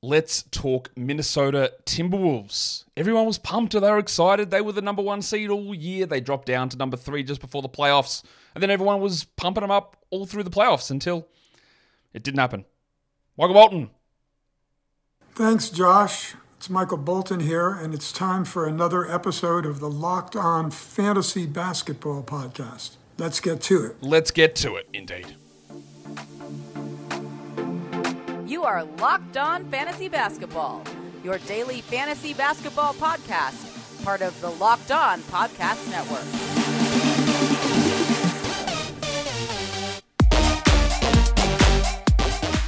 Let's talk Minnesota Timberwolves. Everyone was pumped. They were excited. They were the number 1 seed all year. They dropped down to number 3 just before the playoffs. And then everyone was pumping them up all through the playoffs until it didn't happen. Michael Bolton. Thanks, Josh. It's Michael Bolton here, and it's time for another episode of the Locked On Fantasy Basketball Podcast. Let's get to it. Let's get to it, indeed. You are Locked On Fantasy Basketball, your daily fantasy basketball podcast, part of the Locked On Podcast Network.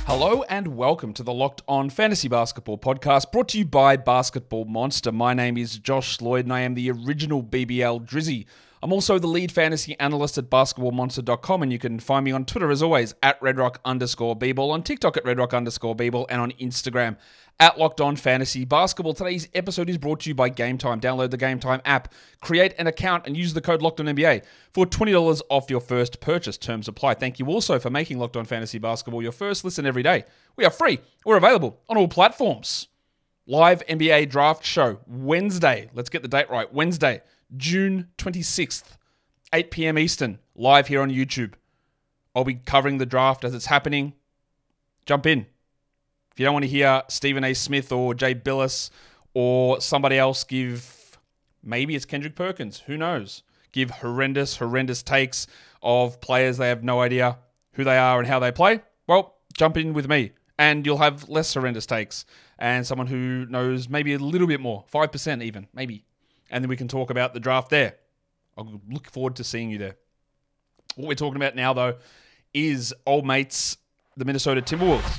Hello and welcome to the Locked On Fantasy Basketball Podcast, brought to you by Basketball Monster. My name is Josh Lloyd and I am the original BBL Drizzy. I'm also the lead fantasy analyst at basketballmonster.com, and you can find me on Twitter as always at redrock_bball, on TikTok at redrock_bball, and on Instagram at Locked On Fantasy Basketball. Today's episode is brought to you by Game Time. Download the Game Time app, create an account, and use the code LOCKEDONNBA for $20 off your first purchase. Terms apply. Thank you also for making Locked On Fantasy Basketball your first listen every day. We are free. We're available on all platforms. Live NBA draft show Wednesday. Let's get the date right. Wednesday, June 26th, 8 p.m. Eastern, live here on YouTube. I'll be covering the draft as it's happening. Jump in. If you don't want to hear Stephen A. Smith or Jay Billis or somebody else give, maybe it's Kendrick Perkins, who knows, give horrendous takes of players they have no idea who they are and how they play, well, jump in with me and you'll have less horrendous takes and someone who knows maybe a little bit more, 5% even, maybe. And then we can talk about the draft there. I look forward to seeing you there. What we're talking about now, though, is old mates, the Minnesota Timberwolves.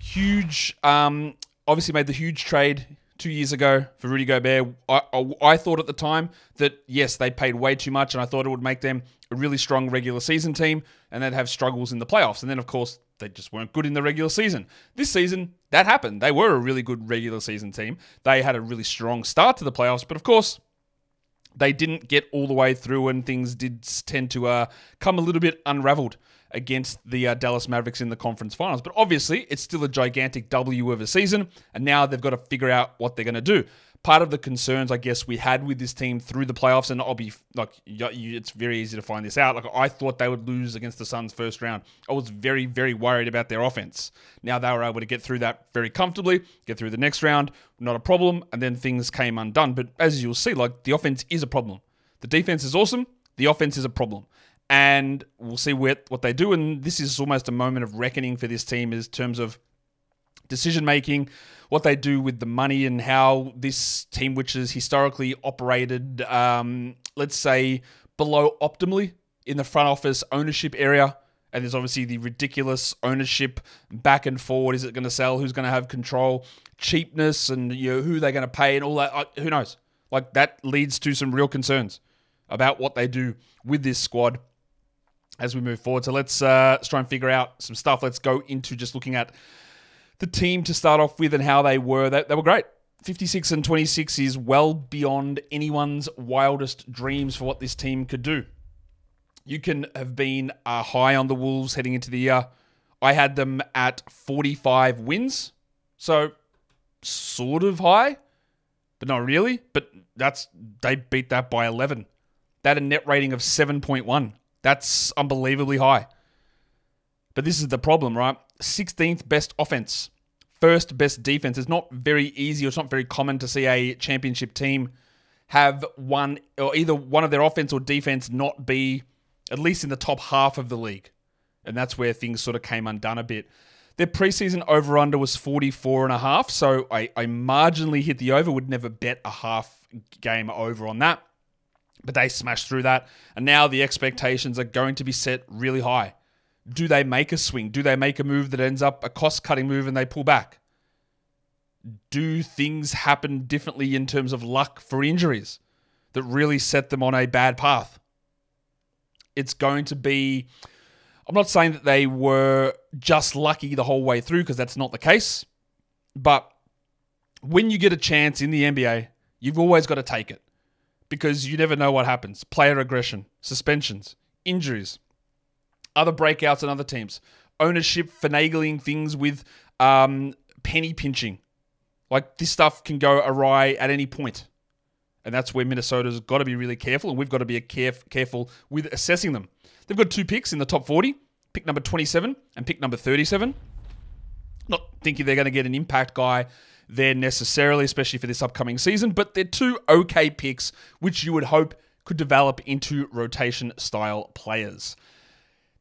Huge, obviously made the huge trade 2 years ago for Rudy Gobert. I thought at the time that, yes, they paid way too much, and I thought it would make them a really strong regular season team, and they'd have struggles in the playoffs. And then, of course, they just weren't good in the regular season. This season, that happened. They were a really good regular season team. They had a really strong start to the playoffs, but of course, they didn't get all the way through, and things did tend to come a little bit unraveled against the Dallas Mavericks in the conference finals. But obviously, it's still a gigantic W of a season, and now they've got to figure out what they're going to do. Part of the concerns, I guess, we had with this team through the playoffs, and I'll be like, it's very easy to find this out. Like, I thought they would lose against the Suns first round. I was very, very worried about their offense. Now they were able to get through that very comfortably, get through the next round, not a problem, and then things came undone. But as you'll see, like, the offense is a problem. The defense is awesome. The offense is a problem. And we'll see what they do. And this is almost a moment of reckoning for this team in terms of decision-making, what they do with the money, and how this team, which has historically operated, let's say, below optimally in the front office ownership area. And there's obviously the ridiculous ownership back and forward. Is it going to sell? Who's going to have control? Cheapness and who they're going to pay and all that. Who knows? Like, that leads to some real concerns about what they do with this squad as we move forward. So let's try and figure out some stuff. Let's go into just looking at the team to start off with and how they were. They were great. 56-26 is well beyond anyone's wildest dreams for what this team could do. You can have been high on the Wolves heading into the year. I had them at 45 wins. So sort of high, but not really. But they beat that by 11. They had a net rating of 7.1. That's unbelievably high. But this is the problem, right? 16th best offense, first best defense. It's not very easy, or it's not very common to see a championship team have one, or either one of their offense or defense not be at least in the top half of the league. And that's where things sort of came undone a bit. Their preseason over-under was 44.5, so I marginally hit the over, would never bet a half game over on that. But they smashed through that, and now the expectations are going to be set really high. Do they make a swing? Do they make a move that ends up a cost-cutting move and they pull back? Do things happen differently in terms of luck for injuries that really set them on a bad path? It's going to be... I'm not saying that they were just lucky the whole way through, because that's not the case. But when you get a chance in the NBA, you've always got to take it, because you never know what happens. Player aggression, suspensions, injuries, other breakouts in other teams, ownership finagling things with penny pinching. Like, this stuff can go awry at any point. And that's where Minnesota's got to be really careful, and we've got to be careful with assessing them. They've got 2 picks in the top 40, pick number 27 and pick number 37. Not thinking they're going to get an impact guy there necessarily, especially for this upcoming season, but they're 2 okay picks, which you would hope could develop into rotation-style players.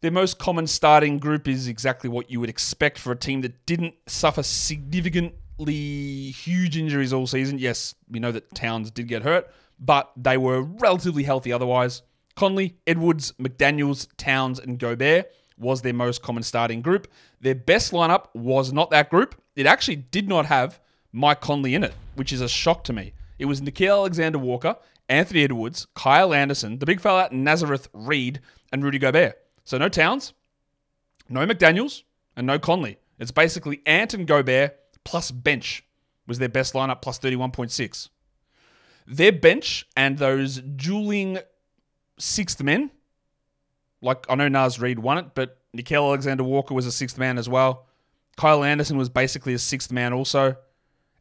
Their most common starting group is exactly what you would expect for a team that didn't suffer significantly huge injuries all season. Yes, we know that Towns did get hurt, but they were relatively healthy otherwise. Conley, Edwards, McDaniels, Towns, and Gobert was their most common starting group. Their best lineup was not that group. It actually did not have Mike Conley in it, which is a shock to me. It was Nickeil Alexander-Walker, Anthony Edwards, Kyle Anderson, the big fella Nazareth Reed, and Rudy Gobert. So no Towns, no McDaniels, and no Conley. It's basically Ant and Gobert plus bench was their best lineup, plus 31.6. Their bench and those dueling sixth men, like I know Naz Reid won it, but Nickeil Alexander-Walker was a sixth man as well. Kyle Anderson was basically a sixth man also.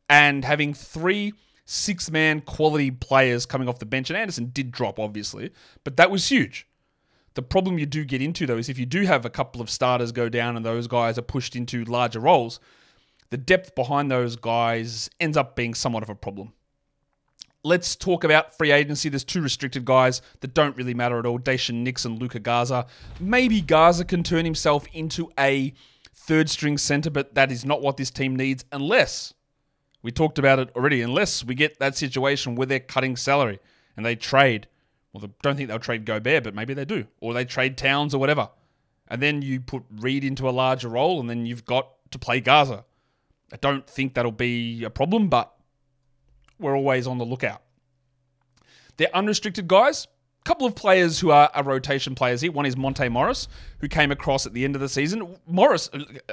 And having 3 sixth-man quality players coming off the bench, and Anderson did drop, obviously, but that was huge. The problem you do get into, though, is if you do have a couple of starters go down and those guys are pushed into larger roles, the depth behind those guys ends up being somewhat of a problem. Let's talk about free agency. There's 2 restricted guys that don't really matter at all. Daishen Nix and Luka Garza. Maybe Garza can turn himself into a third-string center, but that is not what this team needs unless, we talked about it already, unless we get that situation where they're cutting salary and they trade. Well, I don't think they'll trade Gobert, but maybe they do. Or they trade Towns or whatever. And then you put Reed into a larger role and then you've got to play Garza. I don't think that'll be a problem, but we're always on the lookout. They're unrestricted guys. A couple of players who are rotation players here. One is Monte Morris, who came across at the end of the season. Morris,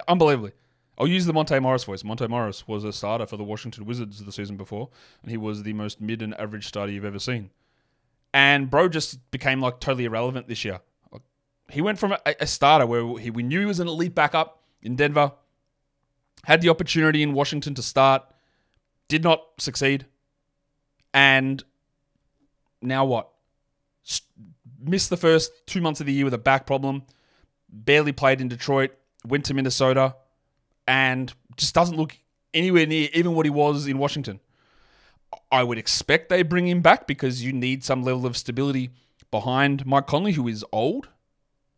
unbelievably. I'll use the Monte Morris voice. Monte Morris was a starter for the Washington Wizards the season before, and he was the most mid and average starter you've ever seen. And bro just became like totally irrelevant this year. He went from a starter where we knew he was an elite backup in Denver, had the opportunity in Washington to start, did not succeed, and now what? Missed the first 2 months of the year with a back problem, barely played in Detroit, went to Minnesota, and just doesn't look anywhere near even what he was in Washington. I would expect they bring him back because you need some level of stability behind Mike Conley, who is old.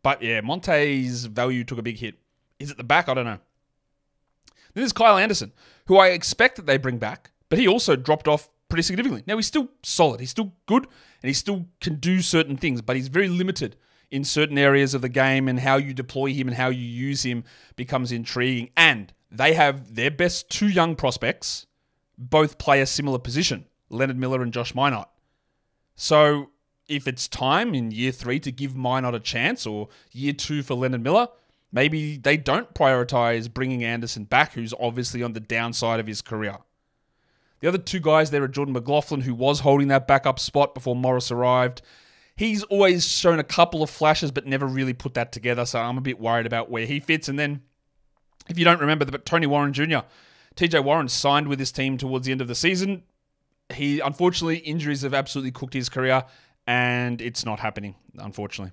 But yeah, Monte's value took a big hit. Is it the back? I don't know. Then there's Kyle Anderson, who I expect that they bring back, but he also dropped off pretty significantly. Now, he's still solid. He's still good, and he still can do certain things, but he's very limited in certain areas of the game, and how you deploy him and how you use him becomes intriguing. And they have their best 2 young prospects both play a similar position, Leonard Miller and Josh Minott. So if it's time in year 3 to give Minott a chance, or year 2 for Leonard Miller, maybe they don't prioritize bringing Anderson back, who's obviously on the downside of his career. The other 2 guys there are Jordan McLaughlin, who was holding that backup spot before Morris arrived. He's always shown a couple of flashes, but never really put that together, so I'm a bit worried about where he fits. And then, if you don't remember, but Tony Warren Jr., TJ Warren signed with this team towards the end of the season. Unfortunately, injuries have absolutely cooked his career, and it's not happening, unfortunately.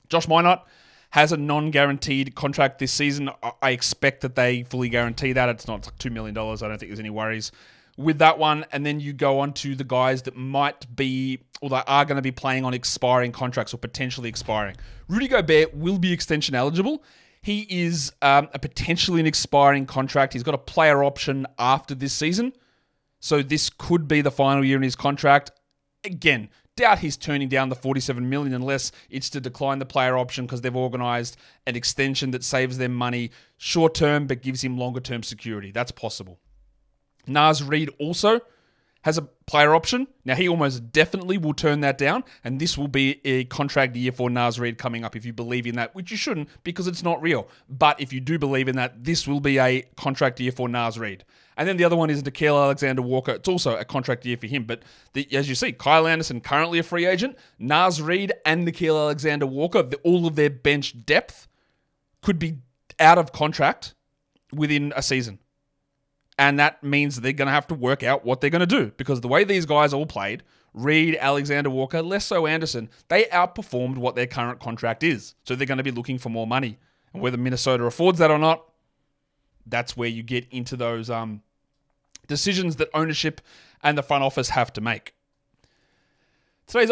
Josh Minott has a non-guaranteed contract this season. I expect that they fully guarantee that. It's not like $2 million. I don't think there's any worries with that one. And then you go on to the guys that might be, or that are going to be playing on expiring contracts or potentially expiring. Rudy Gobert will be extension eligible. He is a potentially an expiring contract. He's got a player option after this season. So this could be the final year in his contract. Again, doubt he's turning down the $47 million unless it's to decline the player option because they've organized an extension that saves them money short term but gives him longer term security. That's possible. Naz Reid also has a player option. Now, he almost definitely will turn that down, and this will be a contract year for Naz Reid coming up if you believe in that, which you shouldn't because it's not real. But if you do believe in that, this will be a contract year for Naz Reid. And then the other one is Nickeil Alexander-Walker. It's also a contract year for him. But as you see, Kyle Anderson currently a free agent. Naz Reid and Nickeil Alexander-Walker, all of their bench depth could be out of contract within a season. And that means they're going to have to work out what they're going to do. Because the way these guys all played, Reed, Alexander Walker, less so Anderson, they outperformed what their current contract is. So they're going to be looking for more money. And whether Minnesota affords that or not, that's where you get into those decisions that ownership and the front office have to make. Today's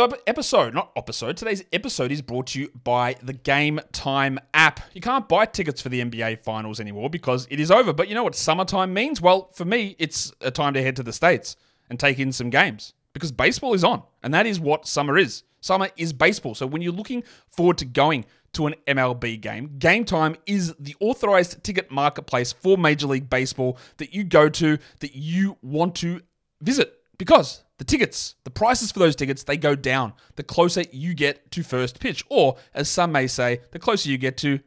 episode is brought to you by the Game Time app. You can't buy tickets for the NBA Finals anymore because it is over. But you know what summertime means? Well, for me, it's a time to head to the States and take in some games because baseball is on. And that is what summer is. Summer is baseball. So when you're looking forward to going to an MLB game, Game Time is the authorized ticket marketplace for Major League Baseball that you go to, that you want to visit. Because the tickets, the prices for those tickets, they go down the closer you get to first pitch. Or, as some may say, the closer you get to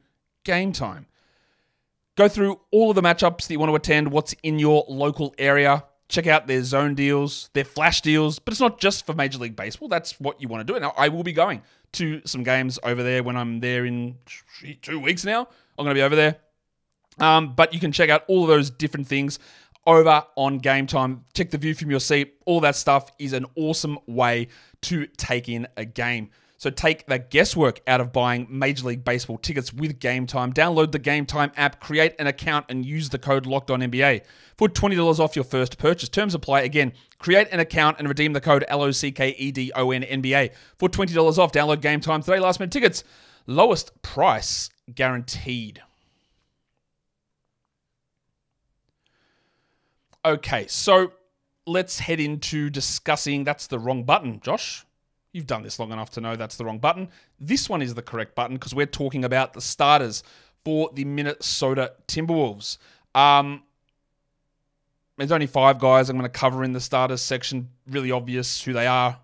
game time. Go through all of the matchups that you want to attend, what's in your local area. Check out their zone deals, their flash deals. But it's not just for Major League Baseball. That's what you want to do. Now, I will be going to some games over there when I'm there in 2 weeks now. I'm going to be over there. But you can check out all of those different things over on Game Time. Check the view from your seat. All that stuff is an awesome way to take in a game. So take the guesswork out of buying Major League Baseball tickets with Game Time. Download the Game Time app, create an account, and use the code LOCKEDONNBA for $20 off your first purchase. Terms apply. Again, create an account and redeem the code LOCKEDONNBA for $20 off. Download Game Time today. Last minute tickets. Lowest price guaranteed. Okay, so let's head into discussing... That's the wrong button, Josh. You've done this long enough to know that's the wrong button. This one is the correct button because we're talking about the starters for the Minnesota Timberwolves. There's only 5 guys I'm going to cover in the starters section. Really obvious who they are.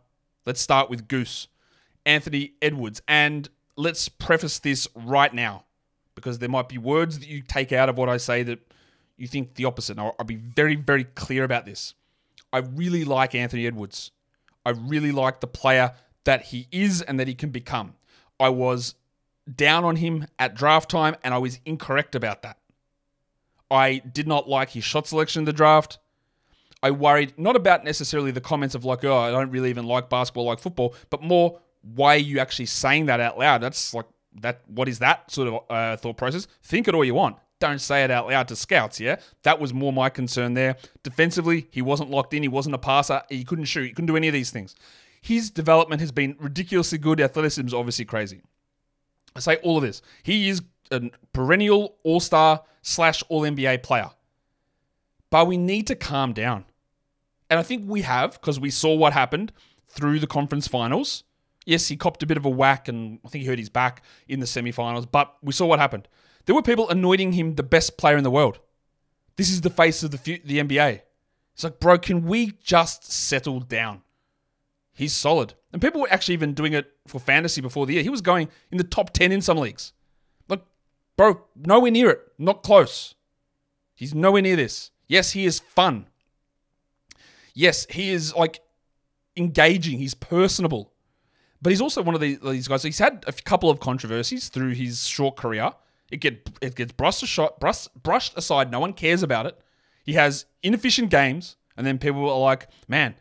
Let's start with Goose, Anthony Edwards. And let's preface this right now because there might be words that you take out of what I say that you think the opposite. Now, I'll be very, very clear about this. I really like Anthony Edwards. I really like the player that he is and that he can become. I was down on him at draft time and I was incorrect about that. I did not like his shot selection in the draft. I worried not about necessarily the comments of like, oh, I don't really even like basketball like football, but more, why are you actually saying that out loud? That's like, that. What is that sort of thought process? Think it all you want. Don't say it out loud to scouts, yeah? That was more my concern there. Defensively, he wasn't locked in. He wasn't a passer. He couldn't shoot. He couldn't do any of these things. His development has been ridiculously good. Athleticism is obviously crazy. I say all of this. He is a perennial all-star / all-NBA player. But we need to calm down. And I think we have, because we saw what happened through the conference finals. Yes, he copped a bit of a whack, and I think he hurt his back in the semifinals, but we saw what happened. There were people anointing him the best player in the world. This is the face of the NBA. It's like, bro, can we just settle down? He's solid. And people were actually even doing it for fantasy before the year. He was going in the top 10 in some leagues. Like, bro, nowhere near it. Not close. He's nowhere near this. Yes, he is fun. Yes, he is like engaging. He's personable. But he's also one of these guys. He's had a couple of controversies through his short career. It gets brushed aside. No one cares about it. He has inefficient games, and then people are like, man,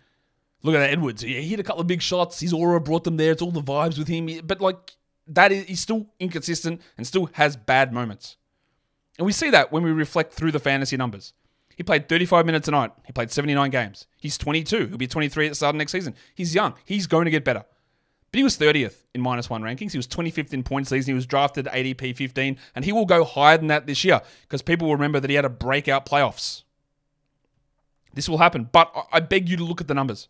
look at that Edwards. He hit a couple of big shots. His aura brought them there. It's all the vibes with him. But like he's still inconsistent and still has bad moments. And we see that when we reflect through the fantasy numbers. He played 35 minutes a night. He played 79 games. He's 22. He'll be 23 at the start of next season. He's young. He's going to get better. But he was 30th in -1 rankings. He was 25th in points season. He was drafted ADP 15. And he will go higher than that this year because people will remember that he had a breakout playoffs. This will happen. But I beg you to look at the numbers.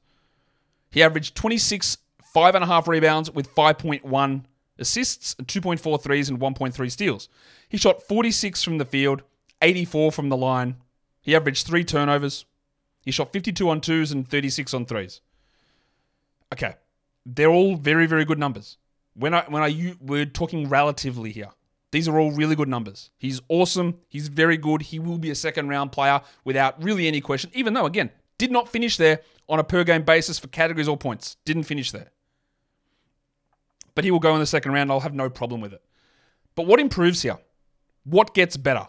He averaged 26, 5.5 rebounds with 5.1 assists, 2.4 threes, and 1.3 steals. He shot 46 from the field, 84 from the line. He averaged 3 turnovers. He shot 52 on 2s and 36 on 3s. Okay. They're all very, very good numbers. We're talking relatively here. These are all really good numbers. He's awesome. He's very good. He will be a second-round player without really any question, even though, again, did not finish there on a per-game basis for categories or points. Didn't finish there. But he will go in the second round. I'll have no problem with it. But what improves here? What gets better?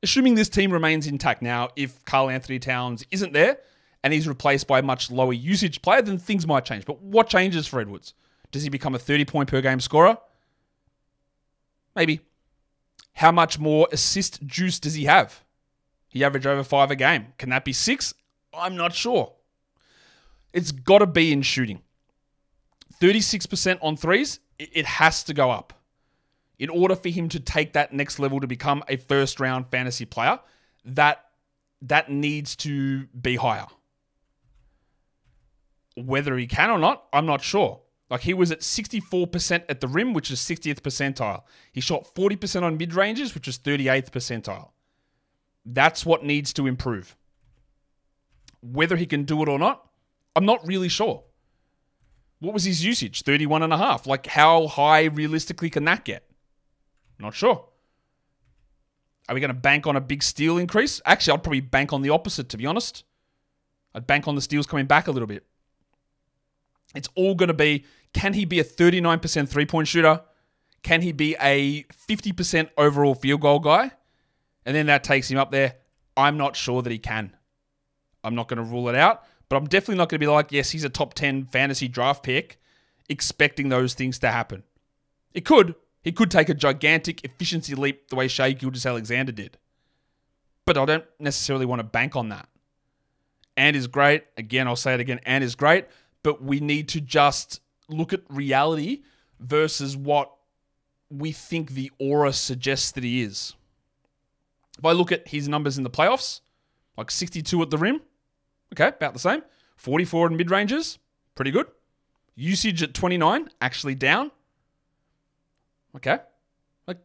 Assuming this team remains intact. Now, if Karl-Anthony Towns isn't there and he's replaced by a much lower usage player, then things might change. But what changes for Edwards? Does he become a 30-point per game scorer? Maybe. How much more assist juice does he have? He averaged over 5 a game. Can that be 6? I'm not sure. It's got to be in shooting. 36% on threes, it has to go up. In order for him to take that next level to become a first-round fantasy player, that needs to be higher. Whether he can or not, I'm not sure. Like, he was at 64% at the rim, which is 60th percentile. He shot 40% on mid-ranges, which is 38th percentile. That's what needs to improve. Whether he can do it or not, I'm not really sure. What was his usage? 31.5. Like, how high realistically can that get? Not sure. Are we going to bank on a big steal increase? Actually, I'd probably bank on the opposite, to be honest. I'd bank on the steals coming back a little bit. It's all going to be, can he be a 39% three-point shooter? Can he be a 50% overall field goal guy? And then that takes him up there. I'm not sure that he can. I'm not going to rule it out, but I'm definitely not going to be like, yes, he's a top 10 fantasy draft pick, expecting those things to happen. It could. He could take a gigantic efficiency leap the way Shai Gilgeous-Alexander did. But I don't necessarily want to bank on that. Ant is great. Again, I'll say it again. Ant is great. But we need to just look at reality versus what we think the aura suggests that he is. If I look at his numbers in the playoffs, like 62 at the rim, okay, about the same. 44 in mid-ranges, pretty good. Usage at 29, actually down. Okay. Like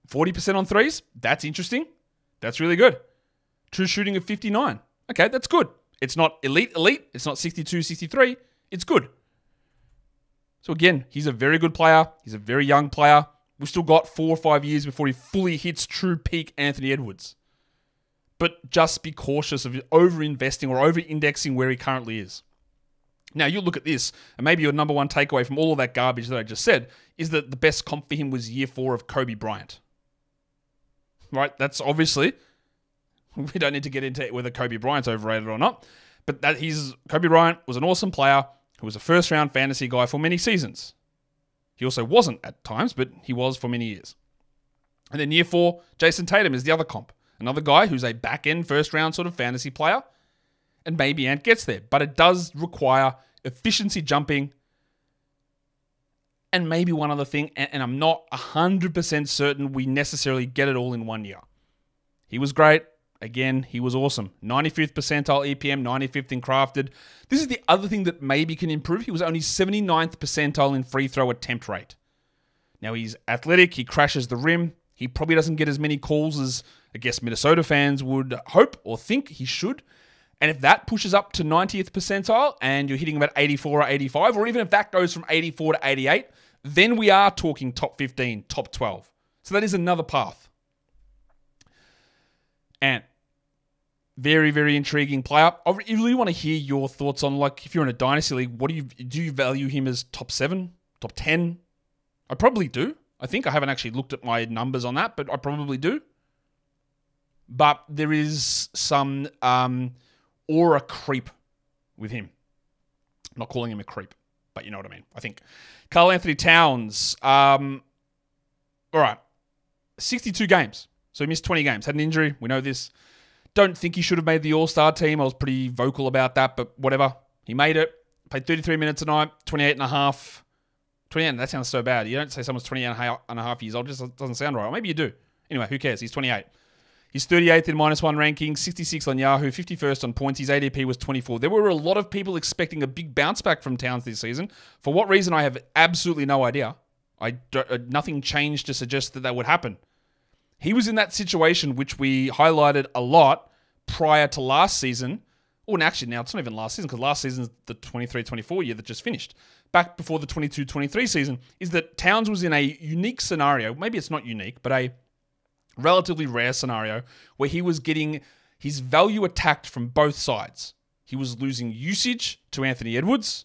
40% on threes, that's interesting. That's really good. True shooting of 59. Okay, that's good. It's not elite. It's not 62, 63. It's good. So again, he's a very good player. He's a very young player. We've still got 4 or 5 years before he fully hits true peak Anthony Edwards. But just be cautious of over-investing or over-indexing where he currently is. Now, you look at this, and maybe your number one takeaway from all of that garbage that I just said is that the best comp for him was year 4 of Kobe Bryant. Right? That's obviously, we don't need to get into whether Kobe Bryant's overrated or not, but that Kobe Bryant was an awesome player who was a first-round fantasy guy for many seasons. He also wasn't at times, but he was for many years. And then year 4, Jason Tatum is the other comp. Another guy who's a back-end first-round sort of fantasy player. And maybe Ant gets there. But it does require efficiency jumping. And maybe one other thing, and I'm not 100% certain we necessarily get it all in 1 year. He was great. Again, he was awesome. 95th percentile EPM, 95th in crafted. This is the other thing that maybe can improve. He was only 79th percentile in free throw attempt rate. Now, he's athletic. He crashes the rim. He probably doesn't get as many calls as, I guess, Minnesota fans would hope or think he should. And if that pushes up to 90th percentile and you're hitting about 84 or 85, or even if that goes from 84 to 88, then we are talking top 15, top 12. So that is another path. And very, very intriguing player. I really want to hear your thoughts on, like, if you're in a dynasty league, do you value him as top 7, top 10? I probably do. I think I haven't actually looked at my numbers on that, but I probably do. But there is some aura creep with him. I'm not calling him a creep, but you know what I mean. I think Karl-Anthony Towns, all right, 62 games. So he missed 20 games. Had an injury. We know this. Don't think he should have made the All-Star team. I was pretty vocal about that, but whatever. He made it. Played 33 minutes a night, 28 and a half. 28, that sounds so bad. You don't say someone's 28 and a half years old. It just doesn't sound right. Or maybe you do. Anyway, who cares? He's 28. He's 38th in -1 ranking, 66 on Yahoo, 51st on points. His ADP was 24. There were a lot of people expecting a big bounce back from Towns this season. For what reason, I have absolutely no idea. Nothing changed to suggest that would happen. He was in that situation which we highlighted a lot prior to last season. Or actually, now it's not even last season, because last season is the 23-24 year that just finished. Back before the 22-23 season, is that Towns was in a unique scenario. Maybe it's not unique, but a relatively rare scenario where he was getting his value attacked from both sides. He was losing usage to Anthony Edwards,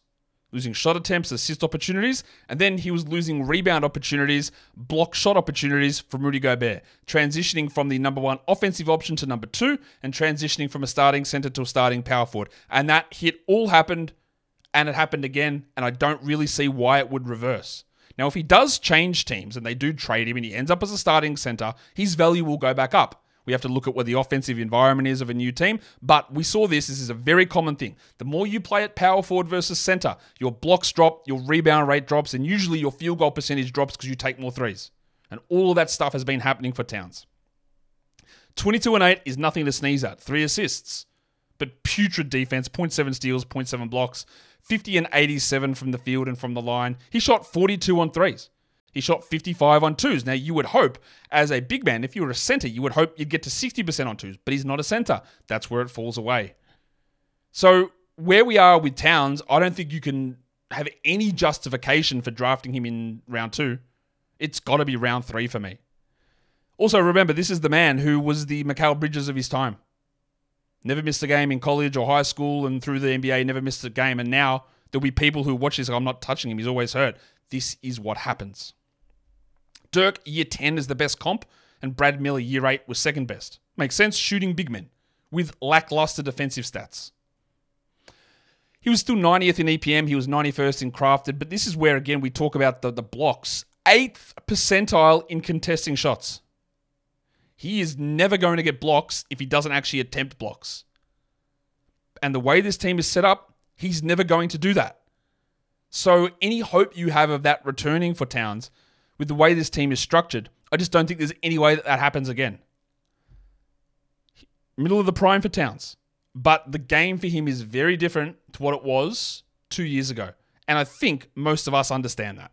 losing shot attempts, assist opportunities, and then he was losing rebound opportunities, block shot opportunities from Rudy Gobert, transitioning from the number one offensive option to number two, and transitioning from a starting center to a starting power forward. And that hit all happened, and it happened again, and I don't really see why it would reverse. Now, if he does change teams and they do trade him and he ends up as a starting center, his value will go back up. We have to look at what the offensive environment is of a new team, but we saw this. This is a very common thing. The more you play at power forward versus center, your blocks drop, your rebound rate drops, and usually your field goal percentage drops because you take more threes. And all of that stuff has been happening for Towns. 22-8 is nothing to sneeze at. 3 assists, but putrid defense, 0.7 steals, 0.7 blocks, 50 and 87 from the field and from the line. He shot 42 on threes. He shot 55 on twos. Now, you would hope, as a big man, if you were a center, you would hope you'd get to 60% on twos, but he's not a center. That's where it falls away. So, where we are with Towns, I don't think you can have any justification for drafting him in round 2. It's got to be round 3 for me. Also, remember, this is the man who was the Mikal Bridges of his time. Never missed a game in college or high school and through the NBA, never missed a game. And now there'll be people who watch this, I'm not touching him, he's always hurt. This is what happens. Dirk, year 10 is the best comp, and Brad Miller, year 8, was second best. Makes sense, shooting big men with lackluster defensive stats. He was still 90th in EPM, he was 91st in crafted, but this is where, again, we talk about the blocks. 8th percentile in contesting shots. He is never going to get blocks if he doesn't actually attempt blocks. And the way this team is set up, he's never going to do that. So any hope you have of that returning for Towns, with the way this team is structured, I just don't think there's any way that happens again. Middle of the prime for Towns. But the game for him is very different to what it was 2 years ago. And I think most of us understand that.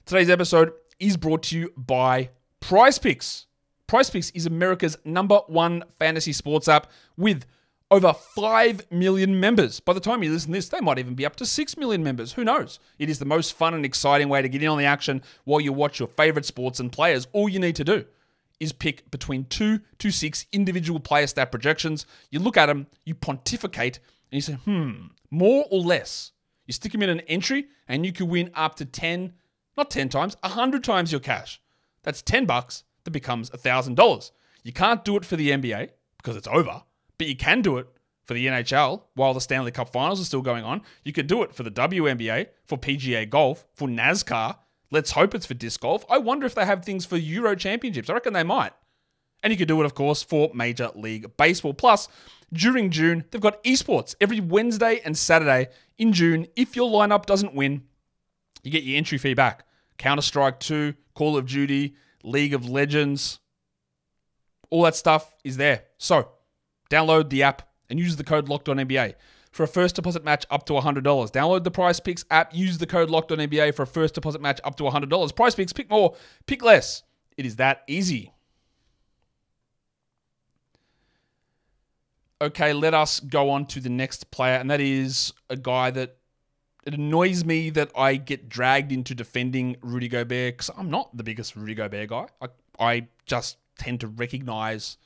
Today's episode is brought to you by Prize Picks. Prize Picks is America's #1 fantasy sports app with over 5 million members. By the time you listen to this, they might even be up to 6 million members. Who knows? It is the most fun and exciting way to get in on the action while you watch your favorite sports and players. All you need to do is pick between 2 to 6 individual player stat projections. You look at them, you pontificate, and you say, more or less. You stick them in an entry, and you can win up to 10, not 10 times, 100 times your cash. That's $10 that becomes $1,000. You can't do it for the NBA because it's over. But you can do it for the NHL while the Stanley Cup Finals are still going on. You can do it for the WNBA, for PGA Golf, for NASCAR. Let's hope it's for disc golf. I wonder if they have things for Euro Championships. I reckon they might. And you can do it, of course, for Major League Baseball. Plus, during June, they've got esports every Wednesday and Saturday in June. If your lineup doesn't win, you get your entry fee back. Counter-Strike 2, Call of Duty, League of Legends. All that stuff is there. So, download the app and use the code LOCKEDONNBA for a first deposit match up to $100. Download the Prize Picks app. Use the code LOCKEDONNBA for a first deposit match up to $100. Prize Picks, pick more, pick less. It is that easy. Okay, let us go on to the next player, and that is a guy that it annoys me that I get dragged into defending Rudy Gobert because I'm not the biggest Rudy Gobert guy. I just tend to recognize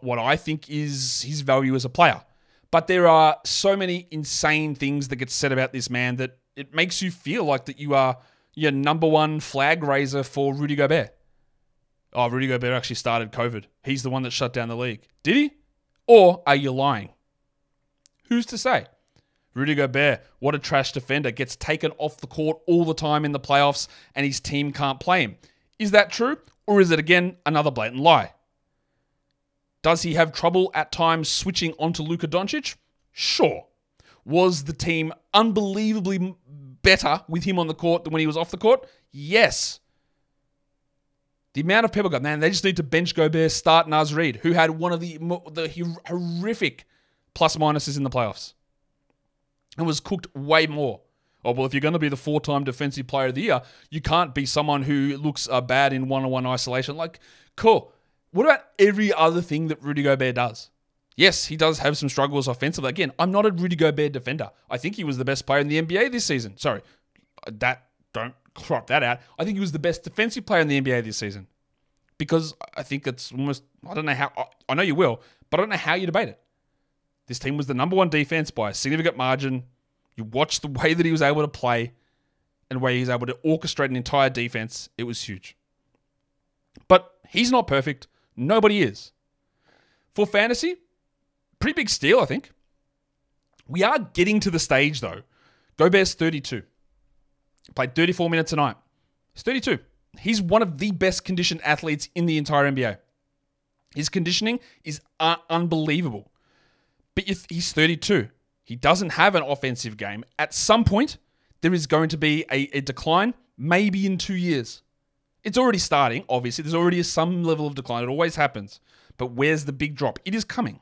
what I think is his value as a player. But there are so many insane things that get said about this man that it makes you feel like that you are your #1 flag raiser for Rudy Gobert. Oh, Rudy Gobert actually started COVID. He's the one that shut down the league. Did he? Or are you lying? Who's to say? Rudy Gobert, what a trash defender, gets taken off the court all the time in the playoffs and his team can't play him. Is that true? Or is it, again, another blatant lie? Does he have trouble at times switching onto Luka Doncic? Sure. Was the team unbelievably better with him on the court than when he was off the court? Yes. The amount of people go, man, they just need to bench Gobert, start Naz Reid, who had one of the horrific plus-minuses in the playoffs and was cooked way more. Oh, well, if you're going to be the 4-time Defensive Player of the Year, you can't be someone who looks bad in one-on-one isolation. Like, cool. What about every other thing that Rudy Gobert does? Yes, he does have some struggles offensively. Again, I'm not a Rudy Gobert defender. I think he was the best player in the NBA this season. Sorry, don't crop that out. I think he was the best defensive player in the NBA this season. Because I think it's almost, I don't know how, I know you will, but I don't know how you debate it. This team was the #1 defense by a significant margin. You watch the way that he was able to play and the way he's able to orchestrate an entire defense. It was huge. But he's not perfect. Nobody is. For fantasy, pretty big steal, I think. We are getting to the stage, though. Gobert's 32. Played 34 minutes a night. He's 32. He's one of the best conditioned athletes in the entire NBA. His conditioning is unbelievable. But he's 32. He doesn't have an offensive game. At some point, there is going to be a decline, maybe in 2 years. It's already starting, obviously. There's already some level of decline. It always happens. But where's the big drop? It is coming.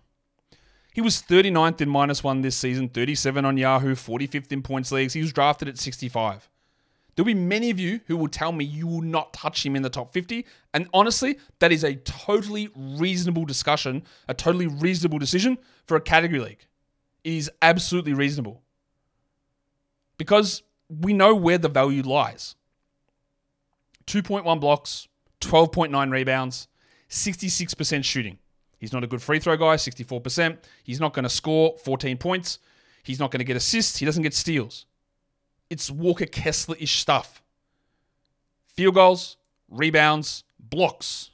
He was 39th in -1 this season, 37 on Yahoo, 45th in points leagues. He was drafted at 65. There'll be many of you who will tell me you will not touch him in the top 50. And honestly, that is a totally reasonable discussion, a totally reasonable decision for a category league. It is absolutely reasonable. Because we know where the value lies. 2.1 blocks, 12.9 rebounds, 66% shooting. He's not a good free throw guy, 64%. He's not going to score 14 points. He's not going to get assists. He doesn't get steals. It's Walker Kessler-ish stuff. Field goals, rebounds, blocks.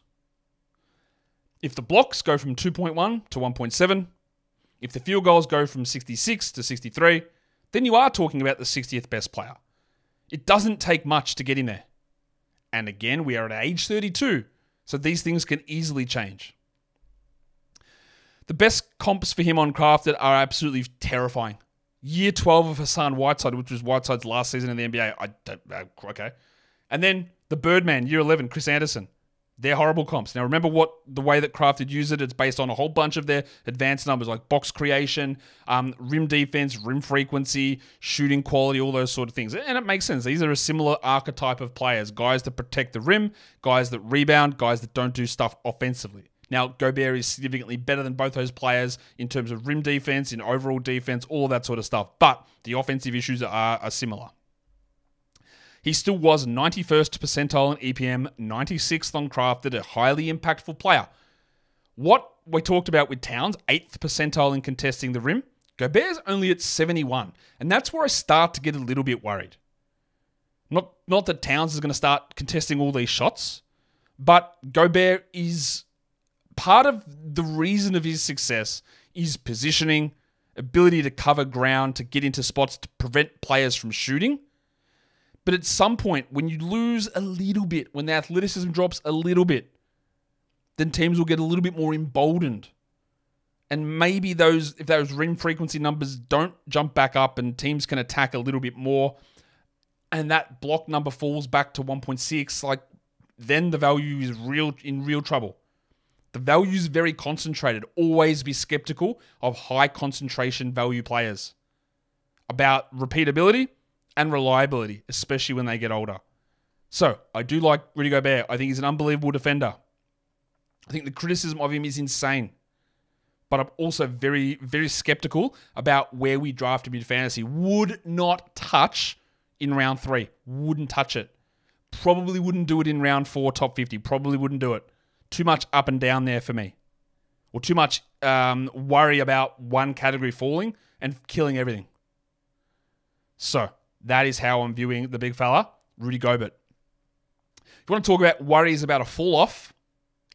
If the blocks go from 2.1 to 1.7, if the field goals go from 66 to 63, then you are talking about the 60th best player. It doesn't take much to get in there. And again, we are at age 32, so these things can easily change. The best comps for him on Crafted are absolutely terrifying. Year 12 of Hassan Whiteside, which was Whiteside's last season in the NBA. Okay. And then the Birdman, year 11, Chris Anderson. They're horrible comps. Now remember the way that Crafted use it, it's based on a whole bunch of their advanced numbers like box creation, rim defense, rim frequency, shooting quality, all those sort of things. And it makes sense. These are a similar archetype of players. Guys that protect the rim, guys that rebound, guys that don't do stuff offensively. Now, Gobert is significantly better than both those players in terms of rim defense, in overall defense, all that sort of stuff. But the offensive issues are similar. He still was 91st percentile in EPM, 96th on Crafted, a highly impactful player. What we talked about with Towns, 8th percentile in contesting the rim, Gobert's only at 71. And that's where I start to get a little bit worried. Not that Towns is going to start contesting all these shots, but Gobert is... Part of the reason of his success is positioning, ability to cover ground, to get into spots to prevent players from shooting. But at some point, when you lose a little bit, when the athleticism drops a little bit, then teams will get a little bit more emboldened. And maybe if those rim frequency numbers don't jump back up and teams can attack a little bit more, and that block number falls back to 1.6, then the value is in real trouble. The value is very concentrated. Always be skeptical of high concentration value players. About repeatability and reliability, especially when they get older. So, I do like Rudy Gobert. I think he's an unbelievable defender. I think the criticism of him is insane. But I'm also very, very skeptical about where we draft him in fantasy. Would not touch in round 3. Wouldn't touch it. Probably wouldn't do it in round 4, top 50. Probably wouldn't do it. Too much up and down there for me. Or too much worry about one category falling and killing everything. So, that is how I'm viewing the big fella, Rudy Gobert. If you want to talk about worries about a fall-off,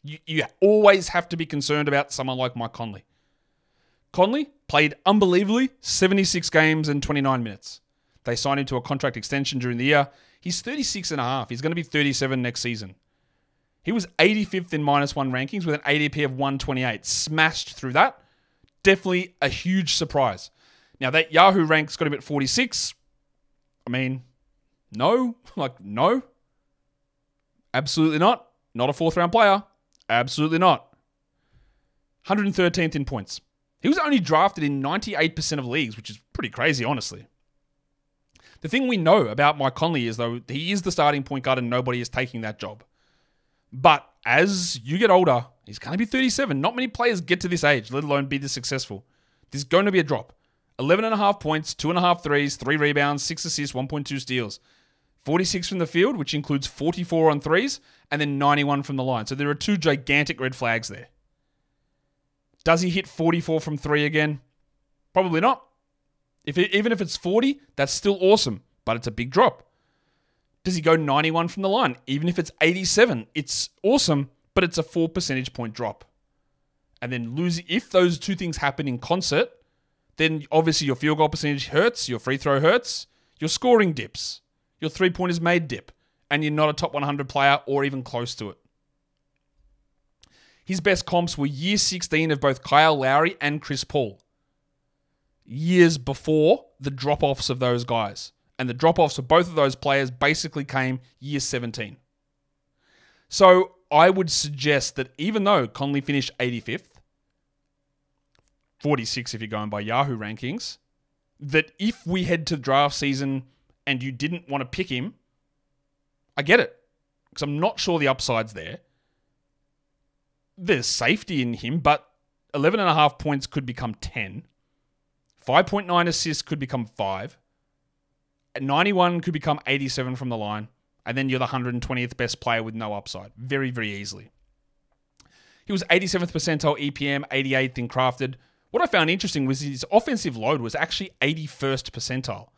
you always have to be concerned about someone like Mike Conley. Conley played unbelievably 76 games and 29 minutes. They signed him to a contract extension during the year. He's 36 and a half. He's going to be 37 next season. He was 85th in -1 rankings with an ADP of 128. Smashed through that. Definitely a huge surprise. Now, that Yahoo rank's got him at 46. I mean, no. No. Absolutely not. Not a 4th round player. Absolutely not. 113th in points. He was only drafted in 98% of leagues, which is pretty crazy, honestly. The thing we know about Mike Conley is, though, he is the starting point guard and nobody is taking that job. But as you get older, he's going to be 37. Not many players get to this age, let alone be this successful. There's going to be a drop. 11.5 points, 2.5 threes, 3 rebounds, 6 assists, 1.2 steals. 46 from the field, which includes 44 on threes, and then 91 from the line. So there are 2 gigantic red flags there. Does he hit 44 from 3 again? Probably not. Even if it's 40, that's still awesome, but it's a big drop. Does he go 91 from the line? Even if it's 87, it's awesome, but it's a 4 percentage point drop. And then if those two things happen in concert, then obviously your field goal percentage hurts, your free throw hurts, your scoring dips, your three-pointers made dip, and you're not a top 100 player or even close to it. His best comps were year 16 of both Kyle Lowry and Chris Paul. Years before the drop-offs of those guys. And the drop-offs of both of those players basically came year 17. So I would suggest that even though Conley finished 85th, 46 if you're going by Yahoo rankings, that if we head to draft season and you didn't want to pick him, I get it. Because I'm not sure the upside's there. There's safety in him, but 11.5 points could become 10. 5.9 assists could become 5. 91 could become 87 from the line. And then you're the 120th best player with no upside. Very, very easily. He was 87th percentile EPM, 88th in crafted. What I found interesting was his offensive load was actually 81st percentile.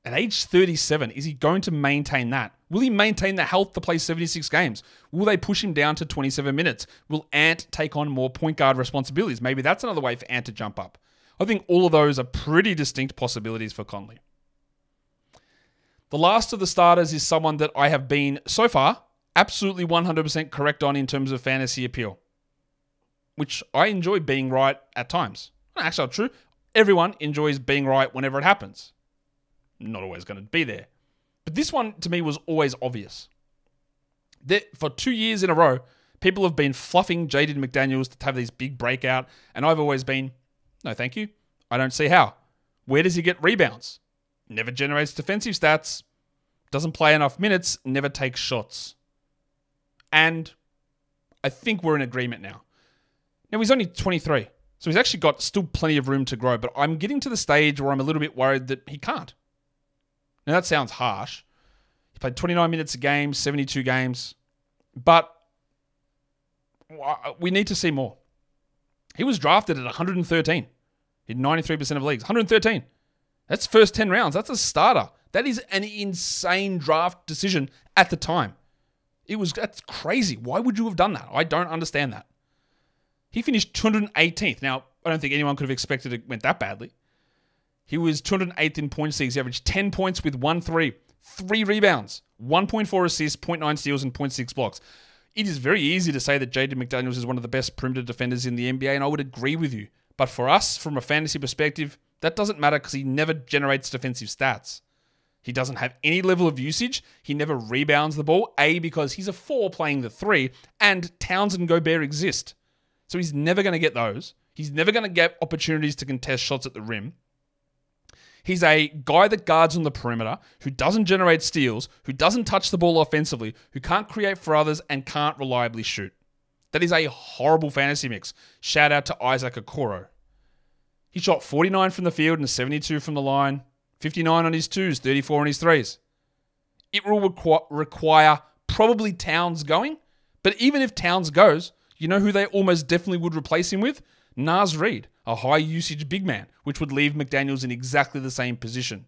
At age 37, is he going to maintain that? Will he maintain the health to play 76 games? Will they push him down to 27 minutes? Will Ant take on more point guard responsibilities? Maybe that's another way for Ant to jump up. I think all of those are pretty distinct possibilities for Conley. The last of the starters is someone that I have been, so far, absolutely 100% correct on in terms of fantasy appeal. Which I enjoy being right at times. Actually, not true. Everyone enjoys being right whenever it happens. Not always going to be there. But this one, to me, was always obvious. For 2 years in a row, people have been fluffing Jaden McDaniels to have these big breakout, and I've always been, no thank you. I don't see how. Where does he get rebounds? Never generates defensive stats. Doesn't play enough minutes. Never takes shots. And I think we're in agreement now. Now, he's only 23, so he's actually got still plenty of room to grow, but I'm getting to the stage where I'm a little bit worried that he can't. Now, that sounds harsh. He played 29 minutes a game, 72 games, but we need to see more. He was drafted at 113 in 93% of leagues. 113. That's first 10 rounds. That's a starter. That is an insane draft decision at the time. That's crazy. Why would you have done that? I don't understand that. He finished 218th. Now, I don't think anyone could have expected it went that badly. He was 208th in points leagues. He averaged 10 points with 1-3, 3 rebounds, 1.4 assists, 0.9 steals, and 0.6 blocks. It is very easy to say that Jaden McDaniels is one of the best perimeter defenders in the NBA, and I would agree with you. But for us, from a fantasy perspective, that doesn't matter because he never generates defensive stats. He doesn't have any level of usage. He never rebounds the ball, because he's a 4 playing the 3, and Towns and Gobert exist. So he's never going to get those. He's never going to get opportunities to contest shots at the rim. He's a guy that guards on the perimeter, who doesn't generate steals, who doesn't touch the ball offensively, who can't create for others, and can't reliably shoot. That is a horrible fantasy mix. Shout out to Isaac Okoro. He shot 49 from the field and 72 from the line, 59 on his twos, 34 on his threes. It will require probably Towns going, but even if Towns goes, you know who they almost definitely would replace him with? Naz Reid, a high-usage big man, which would leave McDaniels in exactly the same position.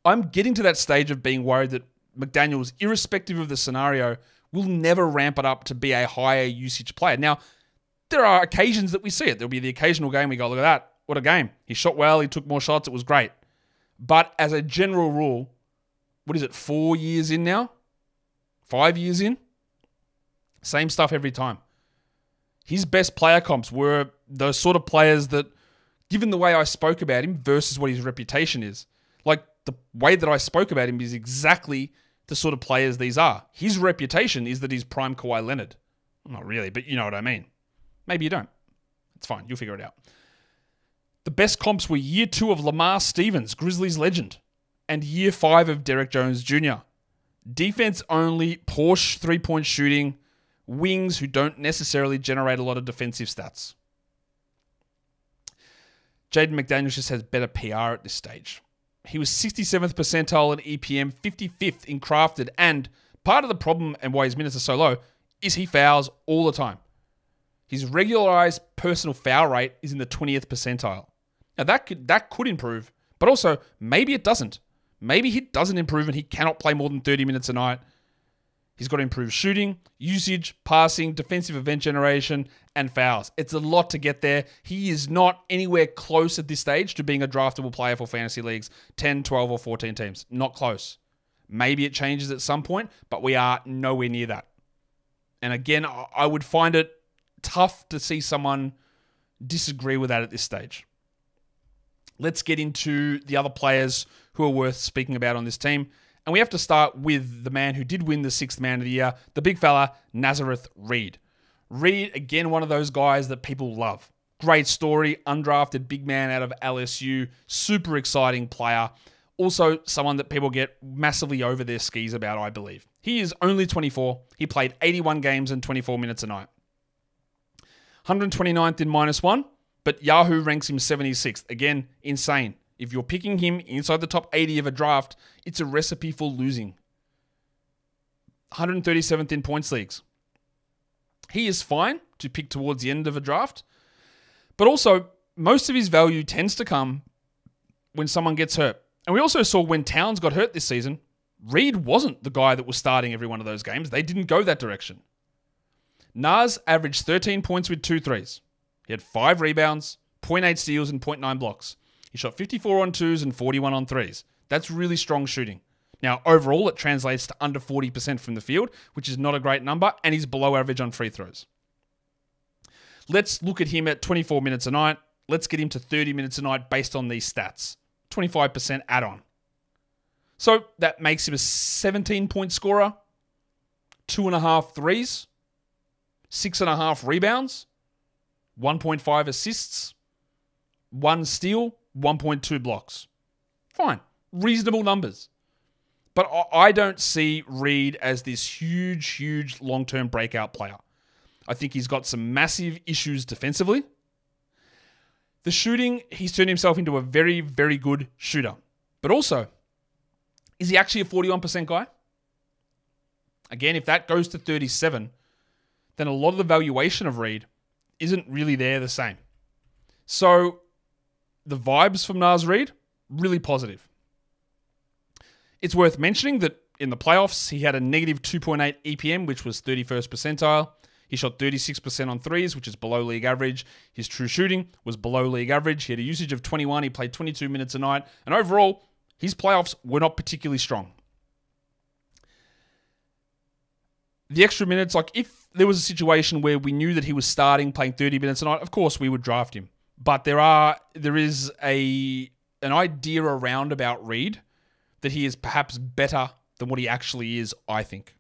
I'm getting to that stage of being worried that McDaniels, irrespective of the scenario, will never ramp it up to be a higher usage player. Now, there are occasions that we see it. There'll be the occasional game we go, look at that. What a game. He shot well. He took more shots. It was great. But as a general rule, 4 years in now? 5 years in? Same stuff every time. His best player comps were those sort of players that, given the way I spoke about him versus what his reputation is, like the way that I spoke about him is exactly the sort of players these are. His reputation is that he's prime Kawhi Leonard. Not really, but you know what I mean. Maybe you don't. It's fine. You'll figure it out. The best comps were year 2 of Lamar Stevens, Grizzlies legend, and year 5 of Derek Jones Jr. Defense only, poor three-point shooting, wings who don't necessarily generate a lot of defensive stats. Jaden McDaniels just has better PR at this stage. He was 67th percentile in EPM, 55th in crafted, and part of the problem and why his minutes are so low is he fouls all the time. His regularized personal foul rate is in the 20th percentile. Now, that could improve, but also maybe it doesn't. Maybe he doesn't improve and he cannot play more than 30 minutes a night. He's got to improve shooting, usage, passing, defensive event generation, and fouls. It's a lot to get there. He is not anywhere close at this stage to being a draftable player for fantasy leagues, 10, 12, or 14 teams. Not close. Maybe it changes at some point, but we are nowhere near that. And again, I would find it tough to see someone disagree with that at this stage. Let's get into the other players who are worth speaking about on this team. And we have to start with the man who did win the 6th Man of the Year, the big fella, Nazareth Reed. Reed, again, one of those guys that people love. Great story, undrafted big man out of LSU, super exciting player. Also, someone that people get massively over their skis about, I believe. He is only 24. He played 81 games and 24 minutes a night. 129th in -1, but Yahoo ranks him 76th. Again, insane. If you're picking him inside the top 80 of a draft, it's a recipe for losing. 137th in points leagues. He is fine to pick towards the end of a draft, but also most of his value tends to come when someone gets hurt. And we also saw when Towns got hurt this season, Reed wasn't the guy that was starting every one of those games. They didn't go that direction. Nas averaged 13 points with 2 threes. He had 5 rebounds, 0.8 steals, and 0.9 blocks. He shot 54 on 2s and 41 on 3s. That's really strong shooting. Now, overall, it translates to under 40% from the field, which is not a great number, and he's below average on free throws. Let's look at him at 24 minutes a night. Let's get him to 30 minutes a night based on these stats. 25% add-on. So that makes him a 17-point scorer, 2.5 threes, 6.5 rebounds, 1.5 assists, 1 steal, 1.2 blocks. Fine. Reasonable numbers. But I don't see Reed as this huge long-term breakout player. I think he's got some massive issues defensively. The shooting, he's turned himself into a very good shooter. But also, is he actually a 41% guy? Again, if that goes to 37, then a lot of the valuation of Reed isn't really there the same. So, the vibes from Nas Reed, really positive. It's worth mentioning that in the playoffs, he had a negative 2.8 EPM, which was 31st percentile. He shot 36% on 3s, which is below league average. His true shooting was below league average. He had a usage of 21. He played 22 minutes a night. And overall, his playoffs were not particularly strong. The extra minutes, like if there was a situation where we knew that he was starting, playing 30 minutes a night, of course we would draft him. But there is an idea around about Reed that he is perhaps better than what he actually is, I think.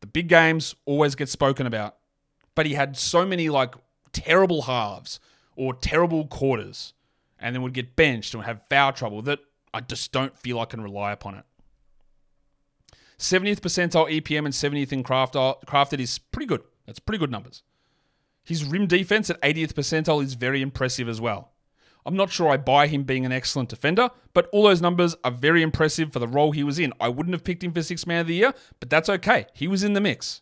The big games always get spoken about, but he had so many terrible halves or terrible quarters and then would get benched and have foul trouble that I just don't feel I can rely upon it. 70th percentile EPM and 70th in crafted is pretty good. That's pretty good numbers. His rim defense at 80th percentile is very impressive as well. I'm not sure I buy him being an excellent defender, but all those numbers are very impressive for the role he was in. I wouldn't have picked him for 6th Man of the Year, but that's okay. He was in the mix.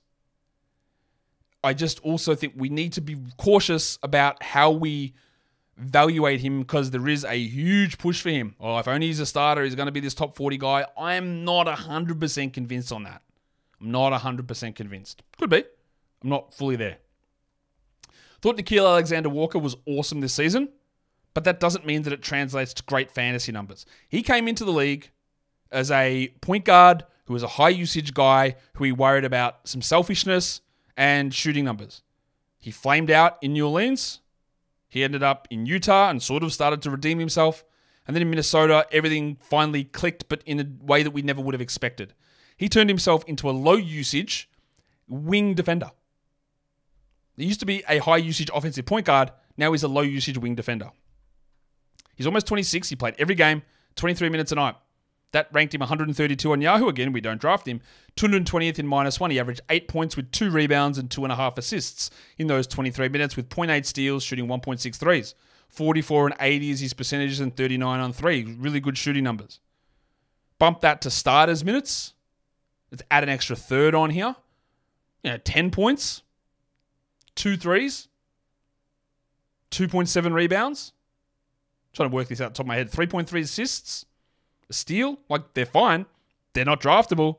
I just also think we need to be cautious about how we evaluate him because there is a huge push for him. Oh, if only he's a starter, he's going to be this top 40 guy. I'm not 100% convinced on that. I'm not 100% convinced. Could be. I'm not fully there. Thought Nickeil Alexander-Walker was awesome this season, but that doesn't mean that it translates to great fantasy numbers. He came into the league as a point guard who was a high usage guy who he worried about some selfishness and shooting numbers. He flamed out in New Orleans. He ended up in Utah and sort of started to redeem himself. And then in Minnesota, everything finally clicked, but in a way that we never would have expected. He turned himself into a low usage wing defender. He used to be a high usage offensive point guard. Now he's a low usage wing defender. He's almost 26. He played every game, 23 minutes a night. That ranked him 132 on Yahoo. Again, we don't draft him. 220th in -1. He averaged 8 points with 2 rebounds and 2.5 assists in those 23 minutes with 0.8 steals, shooting 1.6 threes. 44 and 80 is his percentages and 39 on 3. Really good shooting numbers. Bump that to starters minutes. Let's add an extra third on here. 10 points, 2 threes, 2.7 rebounds. trying to work this out top of my head. 3.3 assists, a steal. Like, they're fine. They're not draftable.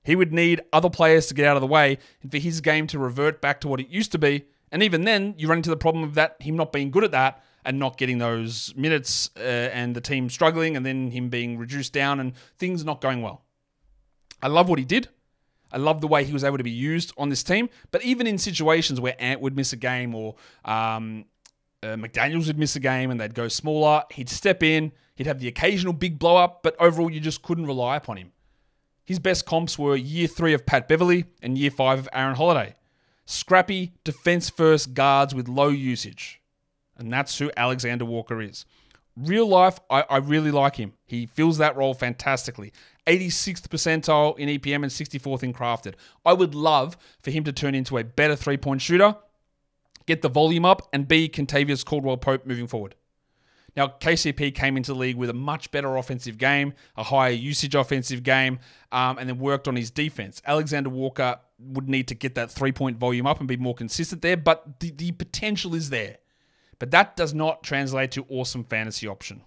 He would need other players to get out of the way and for his game to revert back to what it used to be. And even then, you run into the problem of that, him not being good at that and not getting those minutes and the team struggling and then him being reduced down and things not going well. I love what he did. I love the way he was able to be used on this team. But even in situations where Ant would miss a game or McDaniels would miss a game and they'd go smaller, he'd step in, he'd have the occasional big blow up, but overall you just couldn't rely upon him. His best comps were year 3 of Pat Beverly and year 5 of Aaron Holiday. Scrappy, defense-first guards with low usage. And that's who Alexander Walker is. Real life, I really like him. He fills that role fantastically. 86th percentile in EPM and 64th in crafted. I would love for him to turn into a better three-point shooter, get the volume up, and be Kentavious Caldwell-Pope moving forward. Now, KCP came into the league with a much better offensive game, a higher usage offensive game, and then worked on his defense. Alexander Walker would need to get that three-point volume up and be more consistent there, but the potential is there. But that does not translate to awesome fantasy option.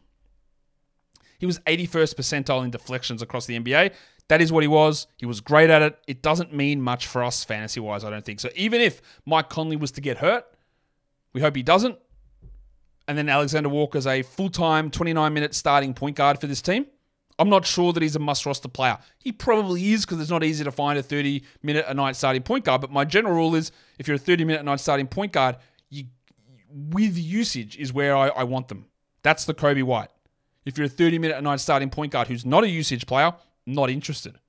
He was 81st percentile in deflections across the NBA. That is what he was. He was great at it. It doesn't mean much for us fantasy-wise, I don't think. So even if Mike Conley was to get hurt, we hope he doesn't, and then Alexander Walker's a full-time 29-minute starting point guard for this team, I'm not sure that he's a must-roster player. He probably is because it's not easy to find a 30-minute-a-night starting point guard, but my general rule is if you're a 30-minute-a-night starting point guard, with usage is where I want them. That's the Kobe White. If you're a 30-minute-a-night starting point guard who's not a usage player, not interested.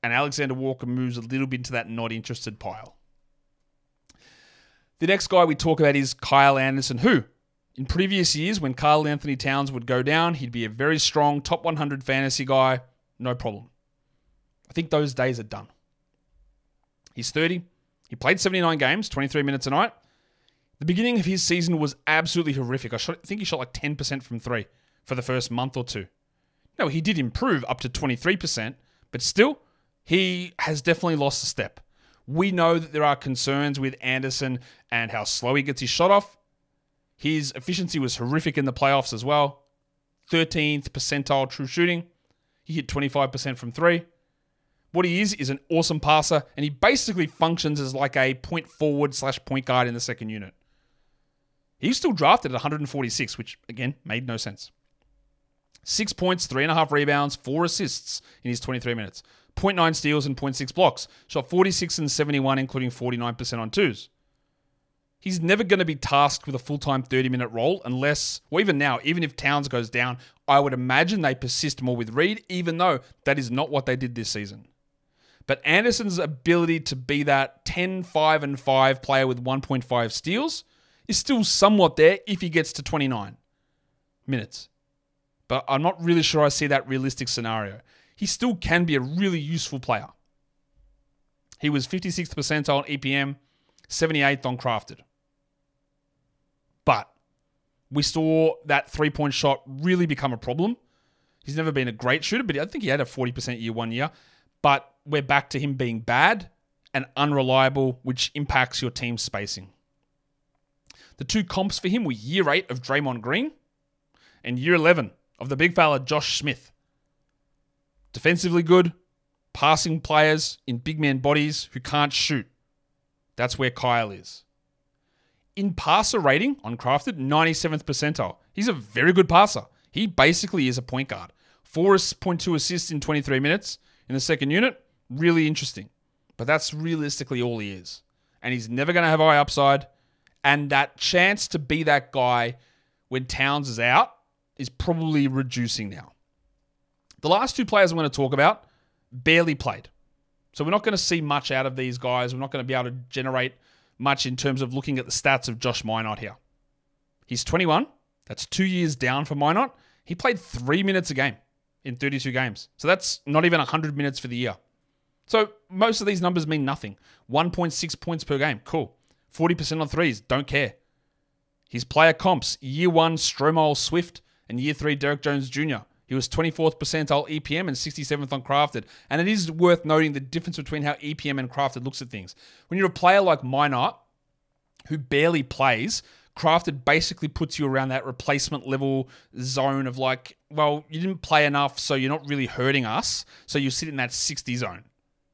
And Alexander Walker moves a little bit into that not interested pile. The next guy we talk about is Kyle Anderson, who, in previous years, when Karl-Anthony Towns would go down, he'd be a very strong top 100 fantasy guy, no problem. I think those days are done. He's 30. He played 79 games, 23 minutes a night. The beginning of his season was absolutely horrific. I think he shot like 10% from 3 for the first month or two. No, he did improve up to 23%, but still, he has definitely lost a step. We know that there are concerns with Anderson and how slow he gets his shot off. His efficiency was horrific in the playoffs as well. 13th percentile true shooting. He hit 25% from 3. What he is an awesome passer, and he basically functions as like a point forward / point guard in the second unit. He's still drafted at 146, which, again, made no sense. 6 points, 3.5 rebounds, 4 assists in his 23 minutes. 0.9 steals and 0.6 blocks. Shot 46 and 71, including 49% on twos. He's never going to be tasked with a full-time 30-minute role unless, or even now, even if Towns goes down, I would imagine they persist more with Reed, even though that is not what they did this season. But Anderson's ability to be that 10, 5, and 5 player with 1.5 steals is still somewhat there if he gets to 29 minutes. But I'm not really sure I see that realistic scenario. He still can be a really useful player. He was 56th percentile on EPM, 78th on crafted. But we saw that three-point shot really become a problem. He's never been a great shooter, but I think he had a 40% year one year. But we're back to him being bad and unreliable, which impacts your team's spacing. The two comps for him were year 8 of Draymond Green and year 11 of the big fella Josh Smith. Defensively good, passing players in big man bodies who can't shoot. That's where Kyle is. In passer rating on crafted, 97th percentile. He's a very good passer. He basically is a point guard. 4.2 assists in 23 minutes in the second unit. Really interesting. But that's realistically all he is. And he's never going to have high upside. And that chance to be that guy when Towns is out is probably reducing now. The last two players I'm going to talk about barely played. So we're not going to see much out of these guys. We're not going to be able to generate much in terms of looking at the stats of Josh Minot here. He's 21. That's 2 years down for Minot. He played 3 minutes a game in 32 games. So that's not even 100 minutes for the year. So most of these numbers mean nothing. 1.6 points per game. Cool. 40% on threes. Don't care. His player comps. Year 1, Stromile Swift. And year 3, Derek Jones Jr. He was 24th percentile EPM and 67th on crafted. And it is worth noting the difference between how EPM and crafted looks at things. When you're a player like Minot, who barely plays, Crafted basically puts you around that replacement level zone of like, well, you didn't play enough, so you're not really hurting us. So you sit in that 60 zone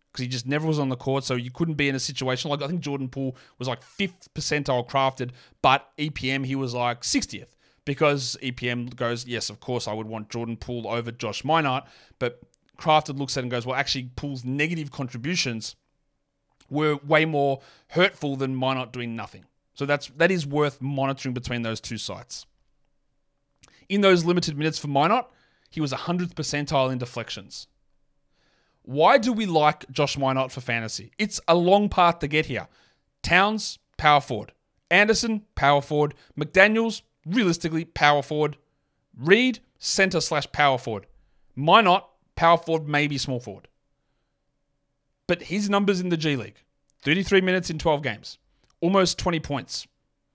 because he just never was on the court. So you couldn't be in a situation like, I think Jordan Poole was like 5th percentile crafted, but EPM, he was like 60th because EPM goes, yes, of course, I would want Jordan Poole over Josh Minott. But Crafted looks at it and goes, well, actually, Poole's negative contributions were way more hurtful than Minott doing nothing. So that is worth monitoring between those two sites. In those limited minutes for Minott, he was 100th percentile in deflections. Why do we like Josh Minott for fantasy? It's a long path to get here. Towns, power forward. Anderson, power forward. McDaniels, realistically, power forward. Reed, center/power forward. Minott, power forward, maybe small forward. But his numbers in the G League, 33 minutes in 12 games. Almost 20 points.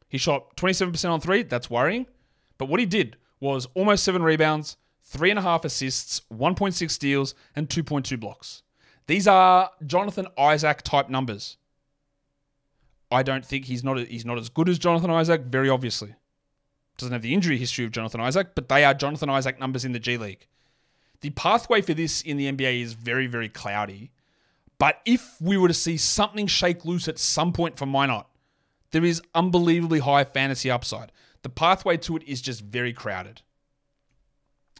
He shot 27% on 3. That's worrying. But what he did was almost 7 rebounds, 3.5 assists, 1.6 steals, and 2.2 blocks. These are Jonathan Isaac type numbers. I don't think he's not as good as Jonathan Isaac, very obviously. Doesn't have the injury history of Jonathan Isaac, but they are Jonathan Isaac numbers in the G League. The pathway for this in the NBA is very, very cloudy. But if we were to see something shake loose at some point for Minott, there is unbelievably high fantasy upside. The pathway to it is just very crowded.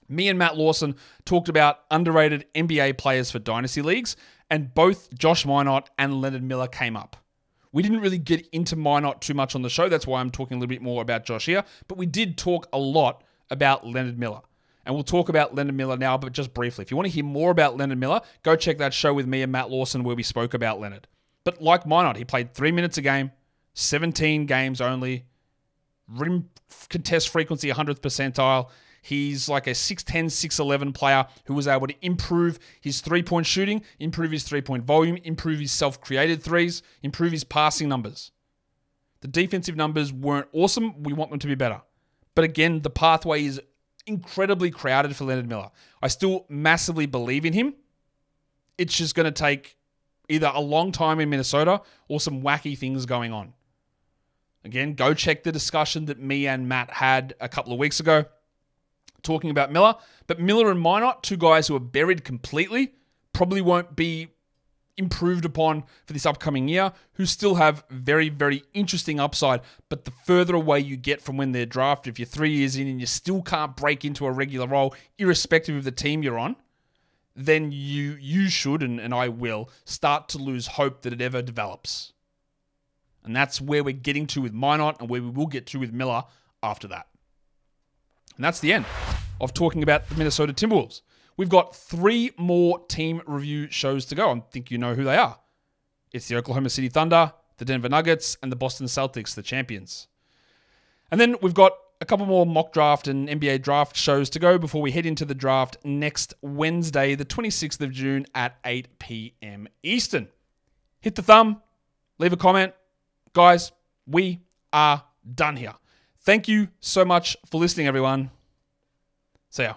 Me and Matt Lawson talked about underrated NBA players for dynasty leagues, and both Josh Minott and Leonard Miller came up. We didn't really get into Minott too much on the show. That's why I'm talking a little bit more about Josh here. But we did talk a lot about Leonard Miller. And we'll talk about Leonard Miller now, but just briefly. If you want to hear more about Leonard Miller, go check that show with me and Matt Lawson where we spoke about Leonard. But like Minott, he played 3 minutes a game, 17 games only, rim contest frequency 100th percentile. He's like a 6'10", 6'11 player who was able to improve his three-point shooting, improve his three-point volume, improve his self-created threes, improve his passing numbers. The defensive numbers weren't awesome. We want them to be better. But again, the pathway is incredibly crowded for Leonard Miller. I still massively believe in him. It's just going to take either a long time in Minnesota or some wacky things going on. Again, go check the discussion that me and Matt had a couple of weeks ago talking about Miller. But Miller and Minott, two guys who are buried completely, probably won't be improved upon for this upcoming year, who still have very, very interesting upside. But the further away you get from when they're drafted, if you're 3 years in and you still can't break into a regular role, irrespective of the team you're on, then you should, and I will, start to lose hope that it ever develops. And that's where we're getting to with Minott and where we will get to with Miller after that. And that's the end of talking about the Minnesota Timberwolves. We've got 3 more team review shows to go. I think you know who they are. It's the Oklahoma City Thunder, the Denver Nuggets, and the Boston Celtics, the champions. And then we've got a couple more mock draft and NBA draft shows to go before we head into the draft next Wednesday, the 26th of June at 8 p.m. Eastern. Hit the thumb, leave a comment. Guys, we are done here. Thank you so much for listening, everyone. See ya.